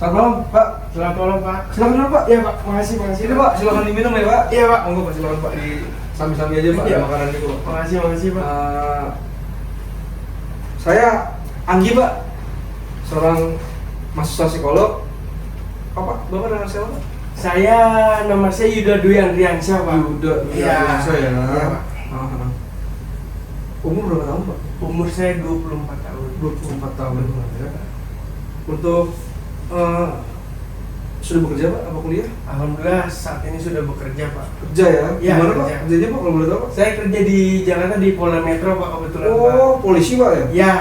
Selamat malam, Pak. Selamat malam, Pak. Silakan dulu, Pak. Iya, Pak. Makasih. Ini, Pak, silakan diminum ya, Pak. Iya, Pak. Monggo, Pak, silakan, Pak, di sambil-sambil aja, Pak. Iya. Ada makanan juga, Pak. Makasih, Pak. Saya Anggi, Pak. Seorang mahasiswa psikolog. Apa? Bapak nama siapa, Pak? Nama saya Yuda Dwi Andriansyah, Pak. Yuda Iya. saya. Iya, Pak. Umur berapa tahun, Pak? Umur saya 24 tahun. 24 tahun. Ya. Untuk sudah bekerja, Pak? Apa kuliah? Alhamdulillah saat ini sudah bekerja, Pak. Kerja ya? Iya, Gimana, Pak? kerja. Kerjanya, Pak, kalau boleh tahu, Pak? Saya kerja di Jakarta di Polda Metro, Pak, kebetulan, Pak. Oh, polisi, Pak, ya? Ya.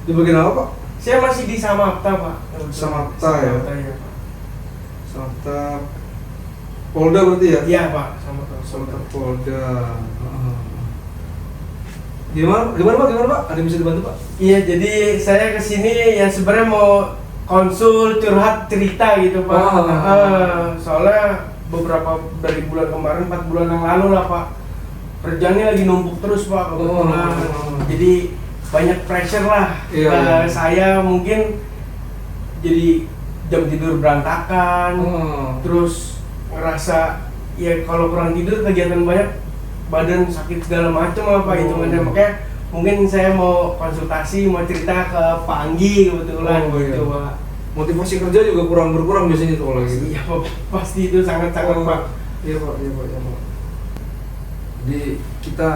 Di bagian apa, Pak? Saya masih di Samapta, Pak. Samapta, ya? Samapta, ya, Pak. Samapta Polda berarti ya? Iya, Pak. Samapta Polda. Gimana, Pak? Ada yang bisa dibantu, Pak? Iya, jadi saya kesini ya sebenarnya mau konsul, curhat, cerita gitu, Pak. Soalnya beberapa dari bulan kemarin, 4 bulan yang lalu lah, Pak, kerjaannya lagi numpuk terus, Pak, kebetulan. Jadi banyak pressure lah. Iya. Saya mungkin jadi jam tidur berantakan, terus ngerasa ya kalau kurang tidur kegiatan banyak, badan sakit segala macam lah, Pak, hitungannya. Makanya mungkin saya mau konsultasi, mau cerita ke Pak Anggi kebetulan, gitu, Pak. Motivasi kerja juga kurang berkurang biasanya tuh kalau gitu. Iya, Pak, pasti itu sangat-sangat, Pak. Iya, Pak. Jadi kita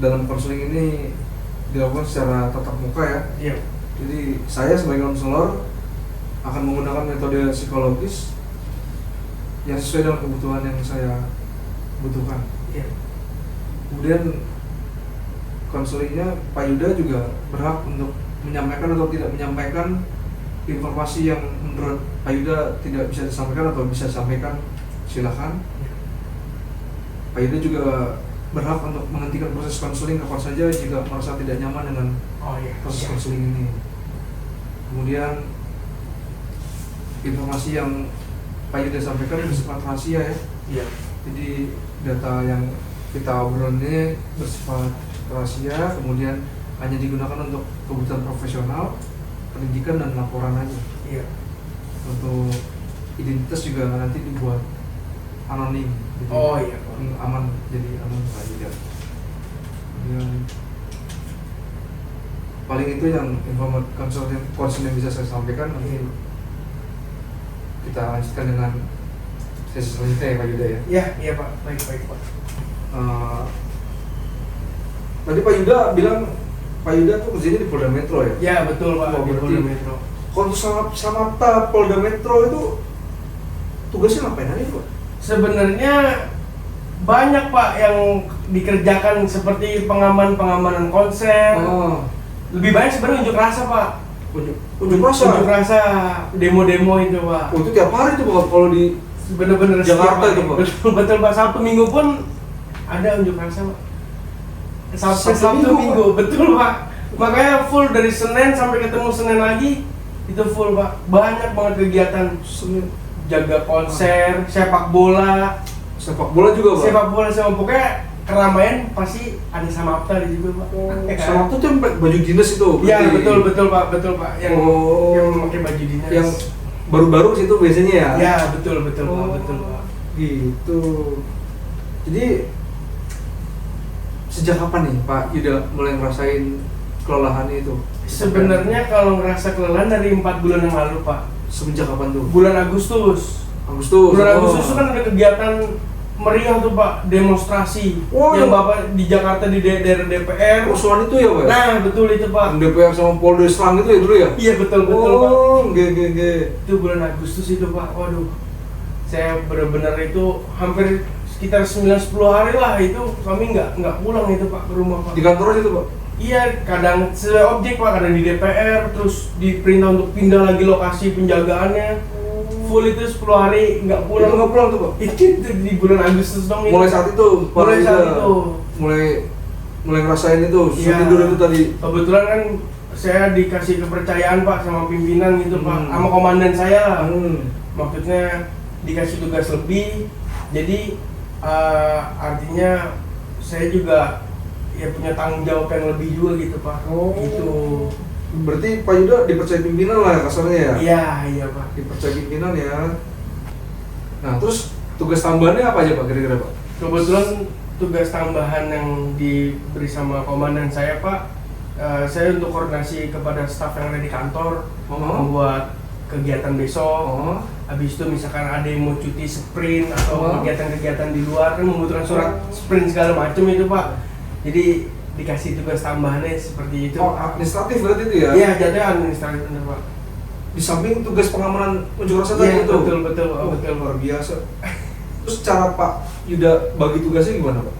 dalam konseling ini dilakukan secara tatap muka ya. Iya. Jadi saya sebagai konselor akan menggunakan metode psikologis yang sesuai dengan kebutuhan yang saya butuhkan. Iya. Kemudian konselingnya Pak Yuda juga berhak untuk menyampaikan atau tidak menyampaikan informasi yang menurut Pak Yuda tidak bisa disampaikan atau bisa disampaikan, silakan. Pak Yuda juga berhak untuk menghentikan proses konseling kapan saja jika merasa tidak nyaman dengan proses konseling ini. Kemudian informasi yang Pak Yuda sampaikan bersifat rahasia ya. Iya. Jadi data yang kita obrol ini bersifat rahasia, kemudian hanya digunakan untuk kebutuhan profesional, pendidikan dan laporan aja. Iya. Untuk identitas juga nanti dibuat anonim. Jadi Iya, Pak. aman, jadi aman Pak Yuda. Kemudian paling itu yang informasi konsul yang bisa saya sampaikan. Nanti kita lanjutkan dengan sesi selanjutnya ya, Pak Yuda ya. Iya, Pak. Baik, Pak. Tadi Pak Yuda bilang Pak Yuda tuh kerjanya di Polda Metro ya? Ya, betul, Pak. Oh, Di berarti Polda Metro. Kalau Samapta Polda Metro itu tugasnya ngapain aja, Pak? Sebenarnya banyak, Pak, yang dikerjakan seperti pengamanan konser. Lebih banyak sebenarnya unjuk rasa, Pak. Unjuk rasa? Unjuk rasa, demo-demo itu, Pak. Itu tiap hari tuh Pak, kalau di Bener-bener Jakarta itu, Pak. Betul, Pak. Sabtu Minggu pun ada unjuk rasa, Pak. Sabtu Minggu, betul, Pak. Makanya full dari Senin sampai ketemu Senin lagi itu full, Pak. Banyak banget kegiatan. Jaga konser, sepak bola juga, Pak. Sepak bola sama pokoknya keramaian pasti ada Samapta di situ, Pak. Samapta tuh yang baju dinas itu. Iya, betul, Pak. Yang memakai baju dinas. Yang baru-baru situ biasanya ya? Ya, betul, Pak. Betul, Pak. Gitu. Jadi sejak kapan nih Pak Yuda mulai ngerasain kelelahan itu? Sebenarnya kalau ngerasa kelelahan dari 4 bulan yang lalu, Pak. Semenjak kapan tuh? Bulan Agustus. Bulan Agustus kan ada kegiatan meriah tuh, Pak, demonstrasi yang Bapak di Jakarta di daerah DPR. Kerusuhan itu ya, Pak? Nah, betul itu, Pak. DPR sama Polda Islam itu ya dulu ya? Iya, betul, Pak. Itu bulan Agustus itu, Pak. Waduh. Saya benar-benar itu hampir sekitar 9-10 hari lah itu kami nggak pulang itu, Pak, ke rumah, Pak. Di kantor aja tuh, Pak? Iya, kadang sesuai objek, Pak, kadang di DPR, terus diperintah untuk pindah lagi lokasi penjagaannya. Full itu 10 hari nggak pulang. Itu nggak pulang tuh, Pak? Itu di bulan Agustus dong. Mulai saat itu? Mulai ngerasain itu, susah tidur itu tadi? Kebetulan kan saya dikasih kepercayaan, Pak, sama pimpinan gitu, Pak, sama komandan saya lah. Maksudnya dikasih tugas lebih, jadi artinya saya juga ya punya tanggung jawab yang lebih juga gitu, Pak. Gitu. Berarti Pak Yuda dipercaya pimpinan lah kasarnya ya? Iya Pak. Dipercaya pimpinan ya. Nah terus tugas tambahannya apa aja Pak kira-kira Pak? Kebetulan tugas tambahan yang diberi sama komandan saya Pak, saya untuk koordinasi kepada staf yang ada di kantor, membuat kegiatan besok. Habis itu misalkan ada yang mau cuti sprint atau kegiatan-kegiatan di luar kan membutuhkan surat sprint segala macam itu Pak. Jadi dikasih tugas tambahannya seperti itu. Administratif berarti itu ya? Iya, jatuhnya administratif benar Pak. Di samping tugas pengamanan unjuk rasa tadi itu? Betul. Betul, luar biasa. Terus cara Pak Yuda bagi tugasnya gimana Pak?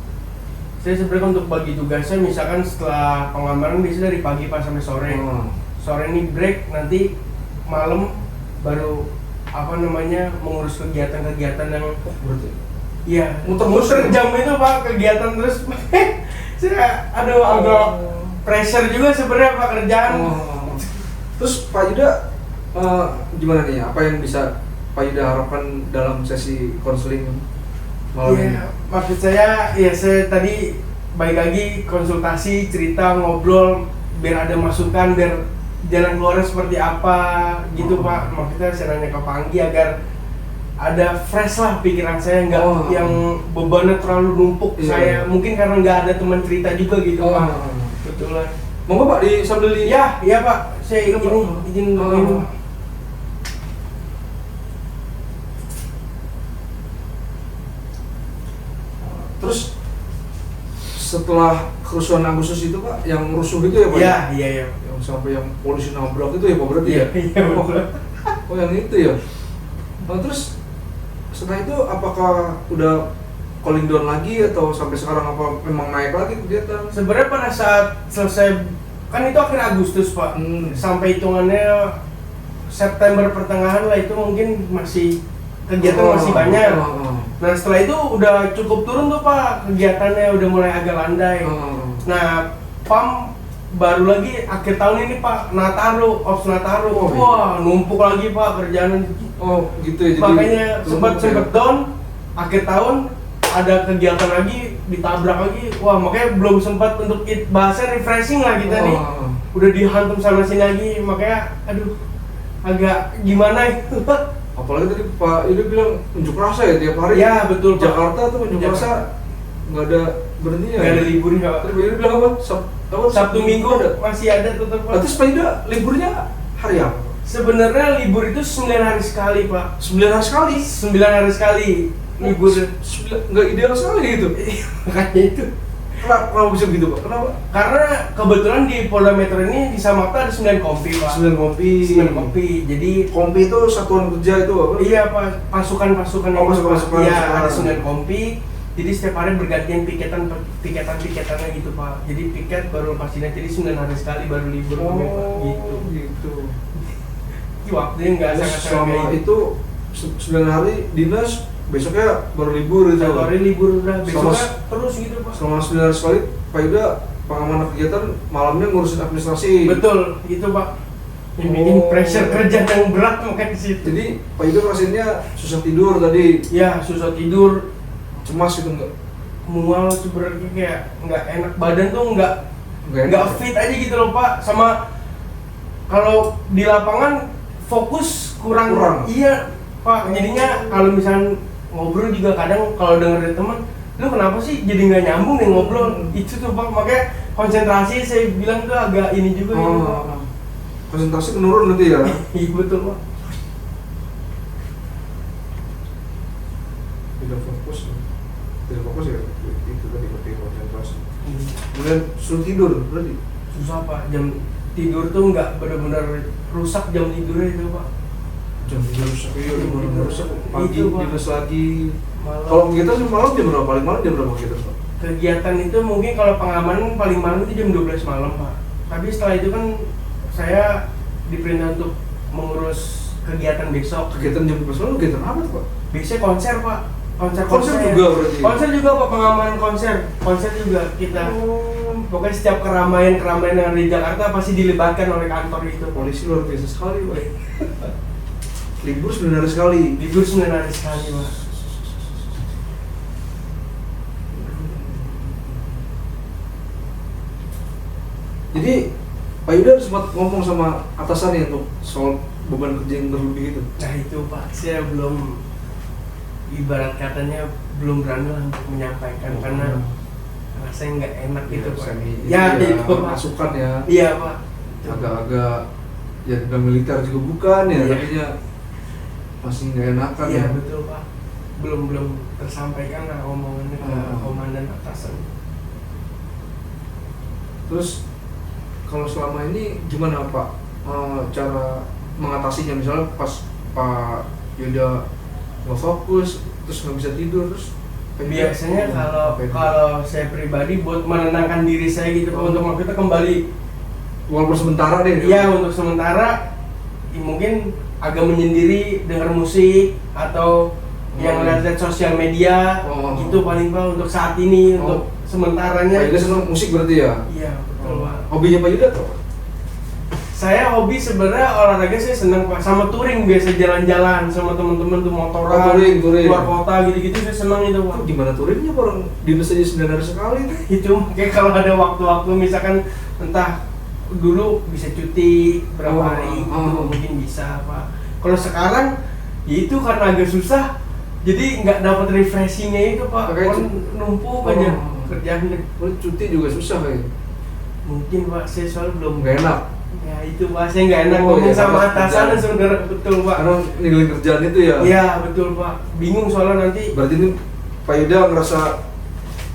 Saya sebenarnya untuk bagi tugasnya misalkan setelah pengamanan biasanya dari pagi Pak sampai sore. Sore ini break, nanti malam baru mengurus kegiatan-kegiatan yang berarti? Iya, muter-muter jam itu Pak kegiatan terus. Saya agak pressure juga sebenarnya Pak kerjaan. Terus Pak Yuda gimana nih? Apa yang bisa Pak Yuda harapkan dalam sesi konseling malam ini? Maksud saya saya tadi baik lagi konsultasi, cerita, ngobrol biar ada masukan, biar jalan keluarnya seperti apa gitu Pak. Maksudnya saya nanya ke Pak Anggi agar ada fresh lah pikiran saya, nggak yang bebannya terlalu numpuk saya. Mungkin karena nggak ada teman cerita juga gitu Pak. Betulan. Monggo Pak sambil di. Iya Pak. Saya izin minum. Terus setelah kerusuhan Agustus itu Pak, yang rusuh itu ya Pak? Iya. Yang sampai yang polisi nabrak itu ya Pak berarti ya? Iya. Oh yang itu ya. Nah, terus setelah itu apakah udah calling down lagi atau sampai sekarang apa memang naik lagi kegiatan? Sebenarnya pada saat selesai kan itu akhir Agustus Pak, sampai hitungannya September pertengahan lah itu mungkin masih kegiatan masih banyak. Nah setelah itu udah cukup turun tuh Pak, kegiatannya udah mulai agak landai. Nah PAM baru lagi akhir tahun ini Pak, Nataru. Wah numpuk lagi Pak kerjaan. Gitu ya. Makanya sempat down, akhir tahun ada kegiatan lagi, ditabrak lagi. Wah makanya belum sempat untuk bahasa refreshing lah kita nih. Udah dihantam sana sini lagi, makanya aduh agak gimana itu. Apalagi tadi Pak Yuda bilang unjuk rasa ya tiap hari. Ya betul Pak. Jakarta tuh unjuk rasa nggak ada berhentinya. Nggak ada liburnya Pak. Tadi Pak Yuda bilang apa? Sabtu Minggu masih ada tetap Pak. Terus Pak Yuda liburnya hari apa? Sebenarnya libur itu 9 hari sekali Pak. 9 hari sekali? 9 hari sekali libur. Nggak ideal sekali gitu. Makanya itu. Kenapa bisa begitu Pak? Kenapa? Karena kebetulan di Polda Metro ini di Samapta ada 9 kompi Pak. 9 kompi. Jadi kompi itu satuan kerja itu apa? Iya Pak, pasukan-pasukan yang pasukan. Iya, ada 9 kompi. Jadi setiap hari bergantian piketannya gitu Pak. Jadi piket baru lepas dinas, jadi 9 hari sekali baru libur gitu. Waktunya nggak sangat selama itu 9 hari dinas, besoknya baru libur gitu. Satu hari libur udah, besoknya terus gitu Pak. Selama 9 hari sekali, Pak Yuda pengamanan kegiatan malamnya ngurusin administrasi. Betul, itu Pak. Yang bikin pressure kerja yang berat makanya di situ. Jadi Pak Yuda rasanya susah tidur tadi. Ya, susah tidur, cemas gitu enggak? Mual sebenarnya kayak nggak enak, badan tuh nggak fit aja gitu loh Pak. Sama kalau di lapangan fokus kurang. Iya Pak, jadinya kalau misalnya ngobrol juga kadang kalau denger dari teman, lu kenapa sih jadi nggak nyambung nih ngobrol? Itu tuh Pak, makanya konsentrasi saya bilang tuh agak ini juga gitu Pak. Konsentrasi menurun nanti ya? Iya betul Pak. Tidak fokus ya, itu tadi pakai konsentrasi. Kemudian suruh tidur berarti? Susah Pak, jam tidur tuh nggak benar-benar rusak jam tidurnya itu Pak. Jam tidur rusak, iya benar-benar rusak. Pagi dinas lagi. Kalau kita malam jam berapa? Paling malam jam berapa kita Pak? Kegiatan itu mungkin kalau pengamanan paling malam itu jam 12 malam Pak. Tapi setelah itu kan saya diperintah untuk mengurus kegiatan besok. Kegiatan jam 12 malam kegiatan apa tuh Pak? Biasanya konser Pak. Konser juga berarti? Konser juga Pak, pengamanan konser juga kita. Pokoknya setiap keramaian yang ada di Jakarta pasti dilibatkan oleh kantor itu. Polisi luar biasa sekali Pak. Libur 9 hari sekali. Libur 9 hari sekali Pak. Jadi Pak Yuda sempat ngomong sama atasannya untuk soal beban kerja yang berlebih itu? Nah itu Pak, saya belum, ibarat katanya belum berani lah untuk menyampaikan karena rasanya nggak enak gitu Pak. Ya itu Pak. Masukan ya. Iya Pak. Agak-agak ya udah militer juga bukan ya, Iya. tapi masih nggak enakan Iya ya. betul Pak. Belum tersampaikan lah omongannya ke komandan atasan. Terus kalau selama ini gimana Pak cara mengatasinya, misalnya pas Pak Yuda nggak fokus terus nggak bisa tidur terus Biasanya kalau saya pribadi buat menenangkan diri saya gitu Pak, untuk kita kembali, walaupun sementara deh. iya untuk sementara mungkin agak menyendiri, dengar musik atau yang lihat sosial media gitu paling Pak untuk saat ini, untuk sementaranya. Pak Yuda senang musik berarti ya? Iya betul Pak. Hobinya Pak Yuda tuh? Saya hobi sebenarnya olahraga, saya senang Pak, sama touring, biasa jalan-jalan sama teman-teman tuh, motoran, touring. keluar kota gitu-gitu, saya senang itu Pak. Gimana touringnya, orang dinas aja 9 hari sekali tuh? Itu kayak kalau ada waktu-waktu misalkan entah dulu bisa cuti berapa hari itu mungkin bisa Pak. Kalau sekarang ya itu karena agak susah, jadi nggak dapat refreshingnya itu Pak. Numpuk aja kerjaannya. Cuti juga susah kayak. Mungkin Pak, saya soal belum nggak enak. Ya itu Pak, saya nggak enak ngomong sama atasan sebenarnya, betul Pak. Karena ninggalin kerjaan itu ya. Iya betul Pak, bingung soalnya nanti. Berarti ini Pak Yuda ngerasa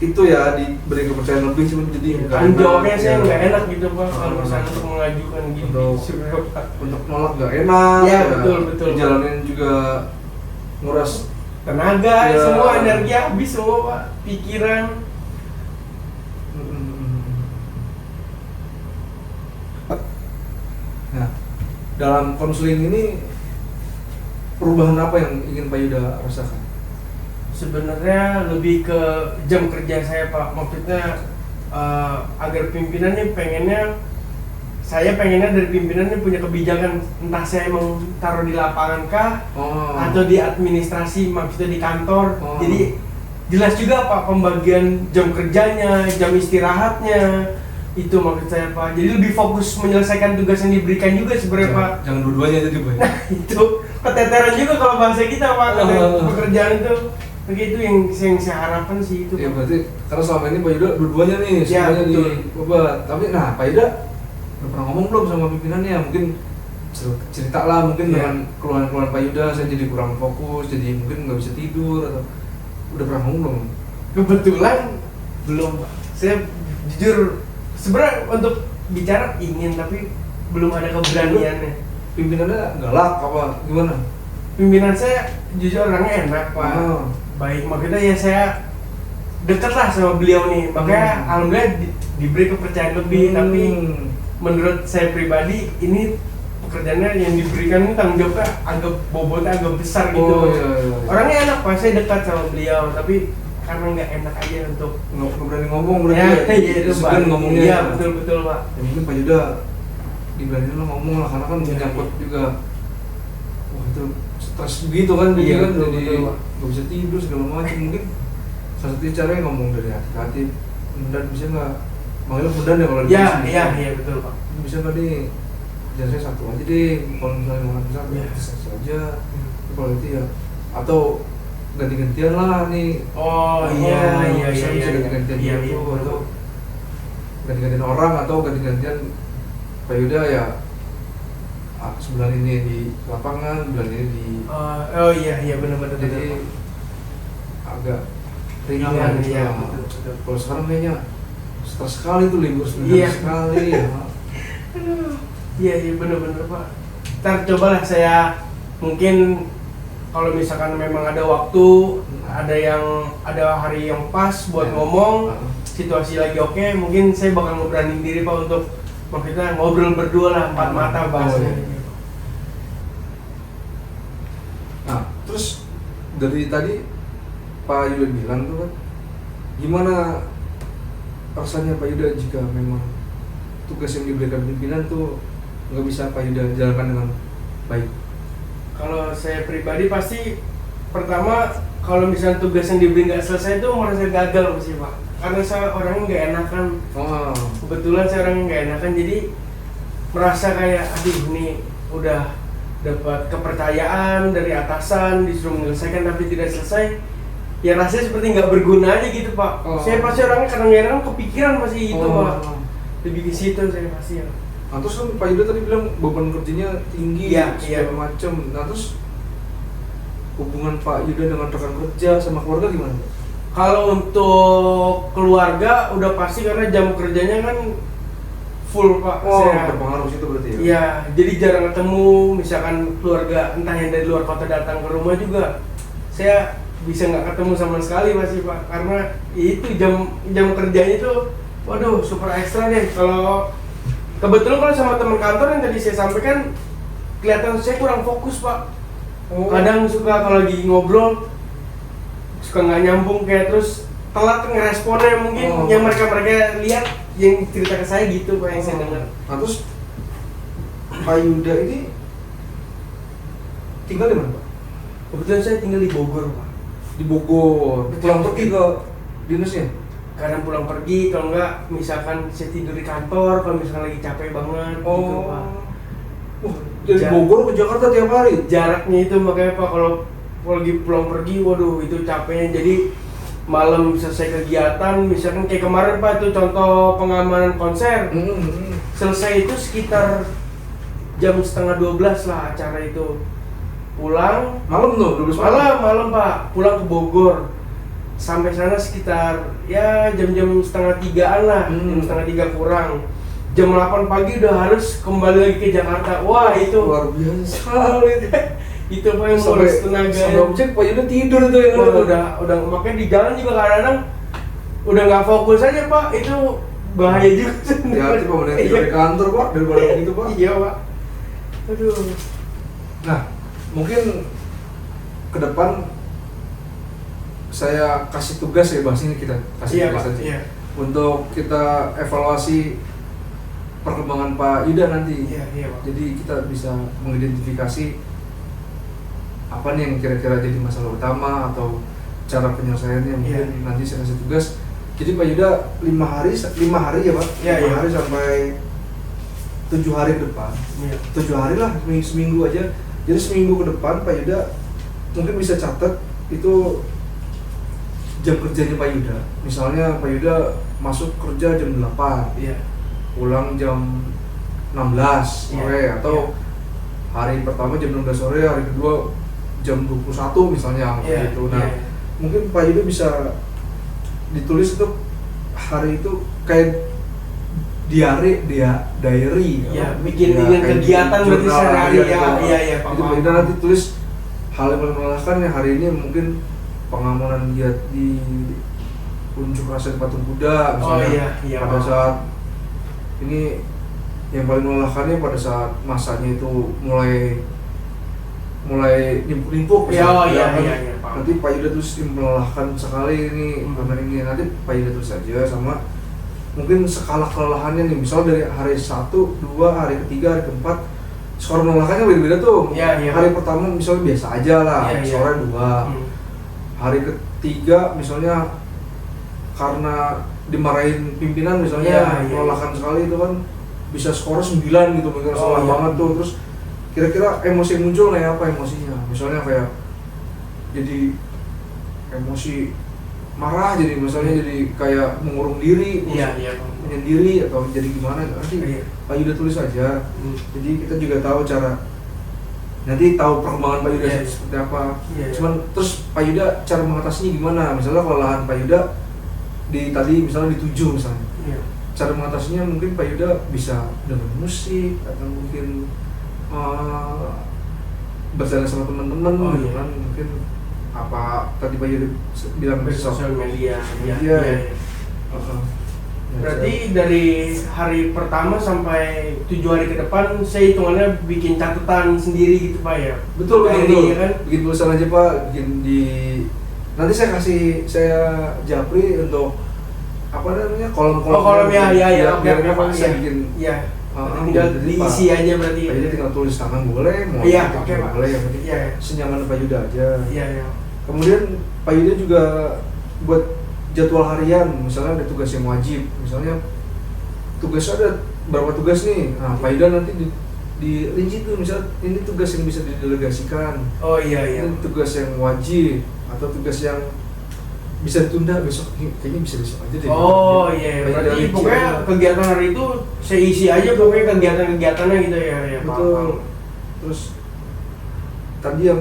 itu ya diberi kepercayaan lebih, cuma jadi tanggung jawabnya saya nggak enak gitu Pak, kalau misalnya untuk mengajukan gitu sebenarnya Pak. Untuk nolak nggak enak. Ya betul. Jalanin juga nguras tenaga, semua energi habis semua Pak, pikiran. Nah, dalam konseling ini perubahan apa yang ingin Pak Yuda rasakan? Sebenarnya lebih ke jam kerja saya Pak, maksudnya agar pimpinannya saya pengennya dari pimpinannya punya kebijakan, entah saya mau taruh di lapangan kah atau di administrasi, maksudnya di kantor. Jadi jelas juga Pak pembagian jam kerjanya, jam istirahatnya, itu maksud saya Pak. Jadi lebih fokus menyelesaikan tugas yang diberikan juga sebenarnya Pak. Jangan dua-duanya jadi Pak. Nah itu keteteran juga kalau bahasa kita Pak, pekerjaan itu. Begitu yang saya harapkan sih itu. Ya berarti karena selama ini Pak Yuda dua-duanya nih semuanya di obat. Tapi nah Pak Yuda udah pernah ngomong belum sama pimpinannya? Mungkin cerita lah mungkin dengan keluhan-keluhan Pak Yuda, saya jadi kurang fokus, jadi mungkin nggak bisa tidur, atau udah pernah ngomong belum? Kebetulan belum Pak. Saya jujur sebenarnya untuk bicara ingin, tapi belum ada keberaniannya. Pimpinannya galak apa gimana? Pimpinan saya jujur orangnya enak Pak. Baik, makanya ya saya dekat lah sama beliau nih. Makanya alhamdulillah diberi kepercayaan lebih. Tapi menurut saya pribadi ini pekerjaannya yang diberikan ini tanggung jawabnya agak bobotnya agak besar gitu. Orangnya enak Pak, saya dekat sama beliau, tapi karena nggak enak aja untuk nggak berani ngomong berarti ya itu Pak. ngomongnya. Iya betul Pak. Ya mungkin Pak Yuda diberaniin lo ngomong lah, karena kan menyangkut juga wah itu stres begitu kan, jadi kan jadi nggak bisa tidur segala macam. Mungkin salah satu caranya ngomong dari hati-hati, Bundan bisa nggak manggilnya Bundan ya kalau iya betul Pak. Bisa nggak nih jangan saya satu aja deh, kalau misalnya mau satu satu aja kalau itu ya, atau ganti-gantian lah nih. Iya bisa ganti-gantian gitu, atau ganti-gantian orang, atau ganti-gantian Pak Yuda ya sebulan ini di lapangan, bulan ini di iya benar-benar. jadi agak ringan gitu. Betul. Kalau sekarang kayaknya stres sekali tuh, libur sebentar sekali ya. Iya benar-benar Pak. Ntar cobalah saya, mungkin kalau misalkan memang ada waktu, ada hari yang pas buat ngomong, situasi lagi oke, mungkin saya bakal ngeberaniin diri Pak untuk maksudnya ngobrol berdua lah, 4 mata bahasnya. Nah, terus dari tadi Pak Yuda bilang tuh kan, gimana rasanya Pak Yuda jika memang tugas yang diberikan pimpinan tuh nggak bisa Pak Yuda jalankan dengan baik? Kalau saya pribadi pasti pertama kalau misalnya tugas yang diberi nggak selesai itu merasa gagal sih Pak. Karena saya orangnya nggak enakan. Kebetulan saya orangnya nggak enakan, jadi merasa kayak aduh ini udah dapat kepercayaan dari atasan disuruh menyelesaikan tapi tidak selesai, ya rasanya seperti nggak berguna aja gitu Pak. Saya pasti orangnya kadang-kadang kepikiran masih gitu Pak, lebih ke situ saya pasti ya. Nah terus kan Pak Yuda tadi bilang beban kerjanya tinggi, segala macam. Nah terus hubungan Pak Yuda dengan rekan kerja sama keluarga gimana? Kalau untuk keluarga udah pasti karena jam kerjanya kan full Pak. Saya berpengaruh situ berarti ya? Iya, jadi jarang ketemu, misalkan keluarga entah yang dari luar kota datang ke rumah juga saya bisa nggak ketemu sama sekali masih Pak, karena itu jam kerjanya itu waduh super ekstra deh. Kalau kebetulan kalau sama teman kantor yang tadi saya sampaikan kelihatan saya kurang fokus Pak. Kadang suka kalau lagi ngobrol suka nggak nyambung kayak terus telat ngeresponnya mungkin yang mereka lihat yang cerita ke saya gitu Pak yang saya dengar. Nah terus Pak Yuda ini tinggal di mana Pak? Kebetulan saya tinggal di Bogor Pak. Di Bogor. Pulang pergi ke dinasnya? Kadang pulang pergi, kalau enggak misalkan saya tidur di kantor, kalau misalkan lagi capek banget gitu Pak. Dari Bogor ke Jakarta tiap hari? Jaraknya itu makanya Pak, kalau lagi pulang pergi, waduh itu capeknya. Jadi malam selesai kegiatan, misalkan kayak kemarin Pak itu contoh pengamanan konser, selesai itu sekitar jam 11:30 lah acara itu. Pulang malam tuh, 12 malam Pak, pulang ke Bogor. Sampai sana sekitar ya jam-jam 2:30-an lah, jam 2:30 kurang. Jam 8 pagi udah harus kembali lagi ke Jakarta. Wah itu luar biasa sekali. Itu Pak yang ngurus tenaga. Sampai objek Pak Yuda tidur itu yang udah makanya di jalan juga kadang-kadang udah nggak fokus aja Pak, itu bahaya juga. Ya, Pak, mending tidur di kantor Pak, daripada begitu Pak. Iya Pak. Aduh. Nah, mungkin ke depan saya kasih tugas ya bahas ini, kita kasih tugas aja. Iya. Untuk kita evaluasi perkembangan Pak Yuda nanti. Iya Pak. Jadi kita bisa mengidentifikasi apa nih yang kira-kira jadi masalah utama atau cara penyelesaiannya. Mungkin nanti saya kasih tugas. Jadi Pak Yuda 5 hari ya Pak? 5 hari sampai 7 hari ke depan. 7 hari lah, seminggu aja. Jadi seminggu ke depan Pak Yuda mungkin bisa catat itu jam kerjanya Pak Yuda. Misalnya Pak Yuda masuk kerja jam 8, pulang jam 16 sore, atau hari pertama jam 16 sore, hari kedua jam 21 misalnya gitu. Nah, mungkin Pak Yuda bisa ditulis itu hari itu kayak diary, bikin kegiatan berarti sehari-hari ya Pak. Jadi Pak Yuda nanti tulis hal yang paling melelahkan ya hari ini, mungkin pengamanan giat di unjuk rasa di Patung Kuda misalnya. Pada saat ini yang paling melelahkannya pada saat masanya itu mulai nimpuk misalnya. Nanti Pak Yuda tulis melelahkan sekali ini karena ini, nanti Pak Yuda tulis saja, sama mungkin skala kelelahannya nih, misal dari hari 1, 2, hari ketiga, hari keempat skor melelahkannya beda-beda tuh. Hari pertama misalnya biasa aja lah, sore 2. Hari ketiga misalnya karena dimarahin pimpinan misalnya, melelahkan sekali itu kan, bisa skor 9 gitu, mikir salah banget tuh. Terus kira-kira emosi yang muncul kayak apa emosinya? Misalnya kayak jadi emosi marah, jadi misalnya jadi kayak mengurung diri, menyendiri, atau jadi gimana, nanti Pak Yuda tulis aja. Jadi kita juga tahu cara, nanti tahu perkembangan Pak Yuda seperti apa. Cuman terus Pak Yuda cara mengatasinya gimana? Misalnya kelelahan Pak Yuda tadi misalnya di 7 misalnya, cara mengatasinya mungkin Pak Yuda bisa dengan musik, atau mungkin berjalan sama teman-teman gitu kan, mungkin apa tadi Pak Yuda bilang sosial media. Berarti Ya, dari hari pertama sampai 7 hari ke depan saya hitungannya bikin catatan sendiri gitu Pak ya? Betul. Ya kan? Bikin tulisan aja Pak, bikin nanti saya japri untuk apa namanya, kolom-kolom. Biar Pak saya bikin. Tinggal diisi aja berarti. Pak Yuda tinggal tulis tangan boleh, mau boleh, yang penting senyaman Pak Yuda aja. Kemudian Pak Yuda juga buat jadwal harian, misalnya ada tugas yang wajib, misalnya tugas ada berapa tugas nih, nah Pak Yuda nanti dirinci tuh, misal ini tugas yang bisa didelegasikan, Oh iya. ini tugas yang wajib atau tugas yang bisa ditunda besok, kayaknya bisa besok aja deh. Oh iya, Kayak berarti dari pokoknya Cina. kegiatan hari itu saya isi aja pokoknya kegiatan-kegiatannya gitu ya. Betul. Paham. Terus tadi ya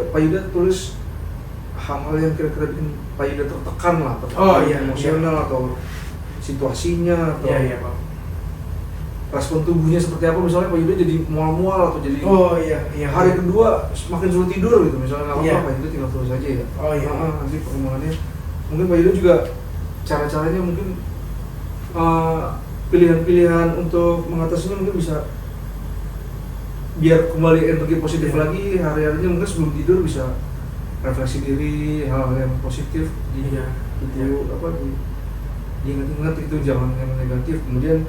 Pak Yuda tulis hal-hal yang kira-kira bikin Pak Yuda tertekan lah, Oh, iya, emosional atau situasinya atau Iya Pak. respon tubuhnya seperti apa, misalnya Pak Yuda jadi mual-mual atau jadi Oh iya. hari kedua semakin sulit tidur gitu, misalnya nggak Iya. apa-apa Pak Yuda tinggal terus aja ya. Oh iya. Nanti perkembangannya mungkin Pak Yuda juga cara-caranya mungkin pilihan-pilihan untuk mengatasinya mungkin bisa biar kembali energi positif Iya. lagi hari-harinya, mungkin sebelum tidur bisa refleksi diri, hal-hal yang positif Iya. diingat-ingat itu, jangan yang negatif. Kemudian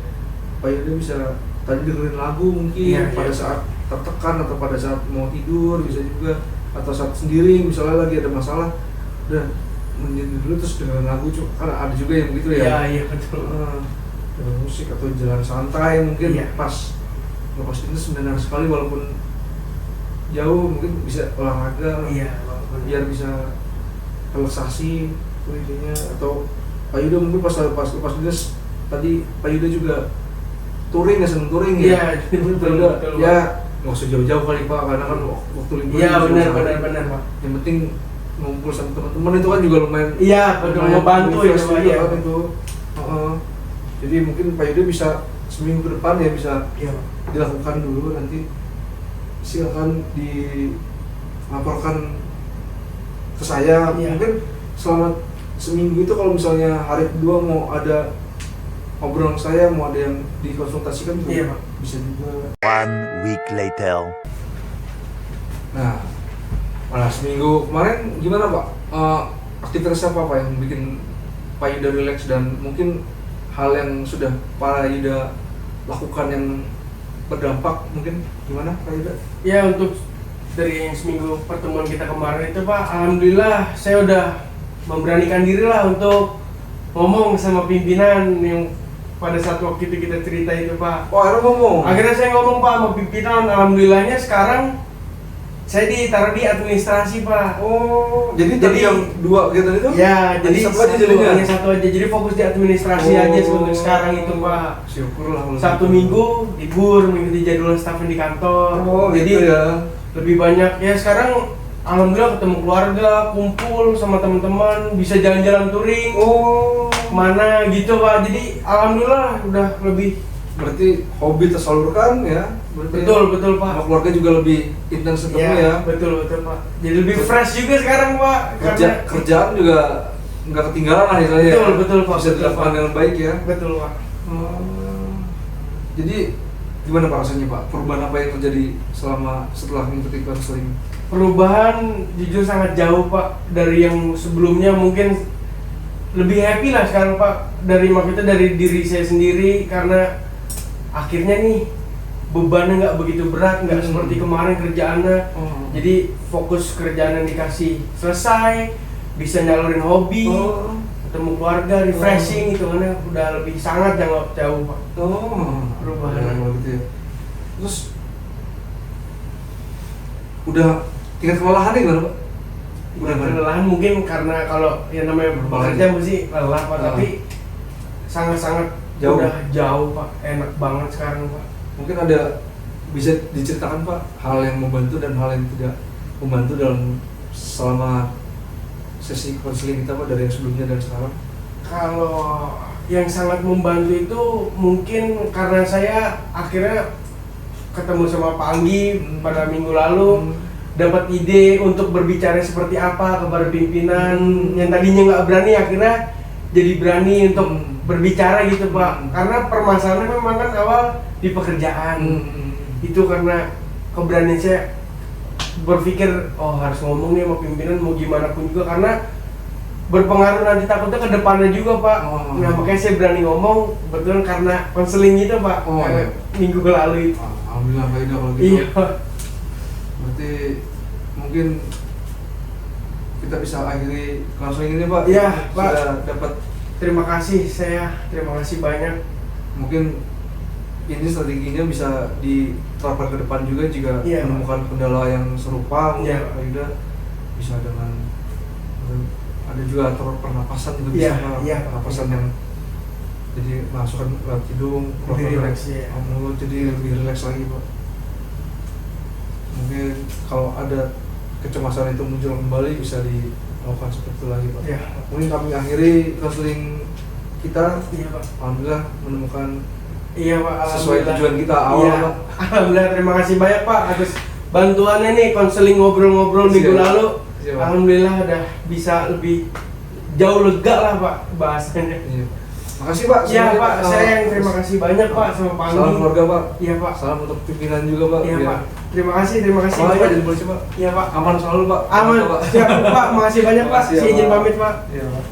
Pak Yuda bisa tadi dengerin lagu mungkin Iya, pada iya. saat tertekan atau pada saat mau tidur bisa juga, atau saat sendiri misalnya lagi ada masalah udah menyendiri dulu terus dengerin lagu, karena ada juga yang begitu ya. Iya betul. Dengan musik atau jalan santai mungkin Iya. pas ngepas itu sebenarnya sekali walaupun jauh, mungkin bisa olahraga Iya. biar bisa relaksasi itu intinya. Atau Pak Yuda mungkin pas lepas dinas tadi Pak Yuda juga touring, seneng touring ya. Iya, betul. Ya nggak usah jauh-jauh kali Pak, karena kan waktu libur Iya juga benar Pak. yang penting ngumpul sama teman-teman itu kan juga lumayan. Iya betul, lumayan membantu ya refresh Pak juga ya. kan itu. Jadi mungkin Pak Yuda bisa seminggu ke depan ya bisa Iya. dilakukan dulu, nanti silakan dilaporkan ke saya. Iya. Mungkin selama seminggu itu kalau misalnya hari kedua mau ada obrolan saya, mau ada yang dikonsultasikan juga Iya, Pak. bisa juga. 1 week later. Nah, seminggu kemarin gimana Pak? Aktivitas apa yang bikin Pak Yuda relax, dan mungkin hal yang sudah Pak Yuda lakukan yang berdampak mungkin gimana Pak Yuda? Ya untuk dari seminggu pertemuan kita kemarin itu Pak, alhamdulillah saya udah memberanikan diri lah untuk ngomong sama pimpinan yang pada saat waktu itu kita cerita itu Pak. Oh, akhirnya ngomong? Akhirnya saya ngomong Pak sama pimpinan, alhamdulillahnya sekarang saya ditaruh di administrasi Pak. Oh, jadi tadi yang dua kegiatan itu? Ya, jadi satu aja jadinya? hanya satu aja, jadi fokus di administrasi aja untuk sekarang itu Pak. Syukurlah kalau Sabtu gitu. Minggu libur mengikuti jadwal staf di kantor. Oh, jadi gitu ya. lebih banyak ya sekarang alhamdulillah ketemu keluarga, kumpul sama teman-teman, bisa jalan-jalan touring. Oh, Mana gitu Pak. Jadi alhamdulillah udah lebih berarti hobi tersalurkan ya? Berarti betul sama Pak. keluarga juga lebih intens ketemu ya? Iya, betul Pak. Jadi lebih fresh juga sekarang Pak. Kerjaan juga nggak ketinggalan lah istilahnya. Betul, Pak. Bisa dilakukan dengan baik ya. Betul Pak. Jadi gimana Pak rasanya Pak? Perubahan apa yang terjadi setelah mengikuti konseling? Perubahan jujur sangat jauh Pak dari yang sebelumnya. Mungkin lebih happy lah sekarang Pak, maksudnya dari diri saya sendiri, karena akhirnya nih bebannya nggak begitu berat, nggak seperti kemarin kerjaannya. Jadi fokus kerjaan yang dikasih selesai, bisa nyalurin hobi, ketemu keluarga, refreshing, itu kan udah lebih sangat jauh Pak. Perubahan. Kalau gitu ya. Terus udah tingkat kelelahannya gimana Pak? Udah nggak? Kelelahan mungkin karena kalau yang namanya bekerja mesti lelah Pak, tapi sangat-sangat Jauh. udah jauh Pak, enak banget sekarang Pak. Mungkin ada bisa diceritakan Pak hal yang membantu dan hal yang tidak membantu dalam selama sesi konseling kita Pak, dari yang sebelumnya dan sekarang? Kalau yang sangat membantu itu mungkin karena saya akhirnya ketemu sama Pak Anggi pada minggu lalu, dapat ide untuk berbicara seperti apa kepada pimpinan yang tadinya nggak berani, akhirnya jadi berani untuk berbicara gitu Pak. Karena permasalahannya memang kan awal di pekerjaan. Itu karena keberanian saya berpikir, oh harus ngomong nih sama pimpinan mau gimana pun juga, karena berpengaruh nanti takutnya ke depannya juga Pak. Nah makanya saya berani ngomong, betul karena konseling itu Pak. Minggu lalu itu. Alhamdulillah Pak Yuda kalau gitu. Iya. Berarti mungkin kita bisa akhiri konseling ini Pak. Iya, Pak. Sudah dapat, Terima kasih banyak. mungkin ini strateginya bisa diterapkan ke depan juga jika Iya, menemukan kendala yang serupa mungkin Iya. Pak Yuda bisa dengan ada juga atur pernapasan itu bisa Iya, Pak, iya. pernapasan yang jadi masukkan lewat hidung keluar Lebih lewat rileks, ya. mulut jadi lebih rileks lagi Pak. Mungkin kalau ada kecemasan itu muncul kembali bisa dilakukan seperti itu lagi Pak. Iya. Mungkin kami akhiri counseling kita, Iya Pak. alhamdulillah menemukan Iya Pak, sesuai alhamdulillah. tujuan kita awal Iya. Pak. Alhamdulillah, terima kasih banyak Pak atas bantuannya nih, konseling ngobrol-ngobrol minggu Siap. lalu. Siap, Pak. Alhamdulillah udah bisa lebih jauh lega lah Pak bahasanya. Iya. Makasih Pak. Iya semuanya, Pak, saya yang terima kasih banyak Pak sama Pak Salam Andi. keluarga Pak. Iya Pak. Salam untuk pimpinan juga Pak. Iya Biar- Pak. Terima kasih Semangat Pak banyak. jadi polisi Pak. Iya Pak. Aman selalu Pak. Aman. Pak. Siap Pak. Makasih banyak Pak. Makasih ya, Saya izin Pak. pamit Pak. Iya Pak.